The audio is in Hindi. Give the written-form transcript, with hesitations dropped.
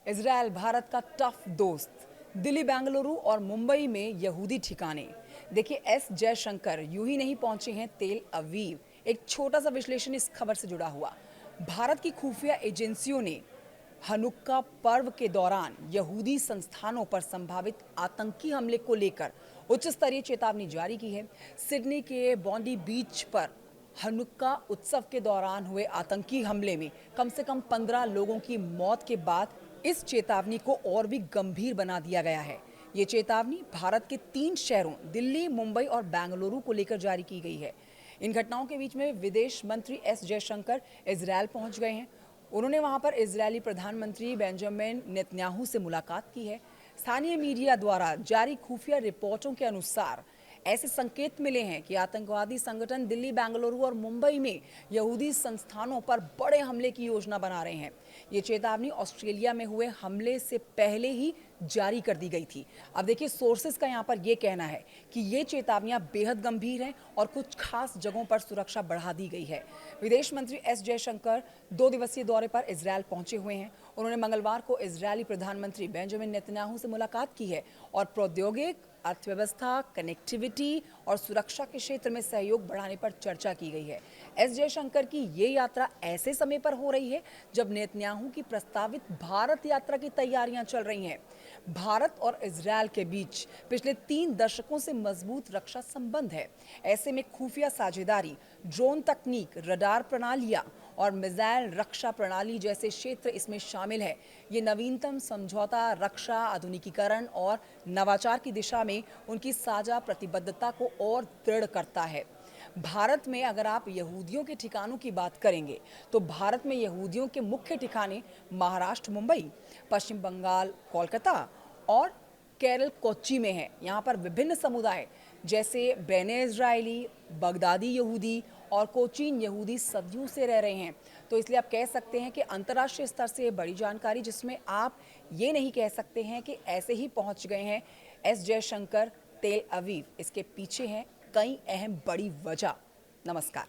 इजरायल भारत का टफ दोस्त। दिल्ली, बेंगलुरु और मुंबई में यहूदी ठिकाने। देखिए, एस जयशंकर यूं ही नहीं पहुंचे हैं तेल अवीव। एक छोटा सा विश्लेषण इस खबर से जुड़ा हुआ। भारत की खुफिया एजेंसियों ने हनुक्का पर्व के दौरान यहूदी संस्थानों पर संभावित आतंकी हमले को लेकर उच्च स्तरीय चेतावनी जारी की है। सिडनी के बॉन्डी बीच पर हनुक्का उत्सव के दौरान हुए आतंकी हमले में कम से कम 15 लोगों की मौत के बाद इस चेतावनी को और भी गंभीर बना दिया गया है। ये चेतावनी भारत के 3 शहरों दिल्ली, मुंबई और बेंगलुरु को लेकर जारी की गई है। इन घटनाओं के बीच में विदेश मंत्री एस जयशंकर इजरायल पहुंच गए हैं। उन्होंने वहां पर इजरायली प्रधानमंत्री बेंजामिन नेतन्याहू से मुलाकात की है। स्थानीय मीडिया द्वारा जारी खुफिया रिपोर्टों के अनुसार ऐसे संकेत मिले हैं कि आतंकवादी संगठन दिल्ली, बेंगलुरु और मुंबई में यहूदी संस्थानों पर बड़े हमले की योजना बना रहे हैं। ये चेतावनी ऑस्ट्रेलिया में हुए हमले से पहले ही जारी कर दी गई थी। अब देखिए, सोर्सेज का यहाँ पर यह कहना है कि ये चेतावनियां बेहद गंभीर हैं और कुछ खास जगहों पर सुरक्षा बढ़ा दी गई है। विदेश मंत्री एस जयशंकर 2 दिवसीय दौरे पर इजरायल पहुंचे हुए हैं। उन्होंने मंगलवार को इजरायली प्रधानमंत्री बेंजामिन नेतन्याहू से मुलाकात की है और प्रौद्योगिक, अर्थव्यवस्था, कनेक्टिविटी और सुरक्षा के क्षेत्र में सहयोग बढ़ाने पर चर्चा की गई है। एस जयशंकर की ये यात्रा ऐसे समय पर हो रही है जब नेतन्याहू की प्रस्तावित भारत यात्रा की तैयारियां चल रही हैं। भारत और इजरायल के बीच पिछले 3 दशकों से मजबूत रक्षा संबंध है। ऐसे में खुफिया साझेदारी, ड्रोन तकनीक, रडार प्रणालियां और मिसाइल रक्षा प्रणाली जैसे क्षेत्र इसमें शामिल है। ये नवीनतम समझौता रक्षा, आधुनिकीकरण और नवाचार की दिशा में उनकी साझा प्रतिबद्धता को और दृढ़ करता है। भारत में अगर आप यहूदियों के ठिकानों की बात करेंगे तो भारत में यहूदियों के मुख्य ठिकाने महाराष्ट्र, मुंबई, पश्चिम बंगाल, कोलकाता और केरल, कोच्चि में है। यहाँ पर विभिन्न समुदाय जैसे बेने इजरायली, बगदादी यहूदी और कोचीन यहूदी सदियों से रह रहे हैं। तो इसलिए आप कह सकते हैं कि अंतर्राष्ट्रीय स्तर से बड़ी जानकारी, जिसमें आप ये नहीं कह सकते हैं कि ऐसे ही पहुंच गए हैं एस जयशंकर तेल अवीव। इसके पीछे हैं कई अहम बड़ी वजह। नमस्कार।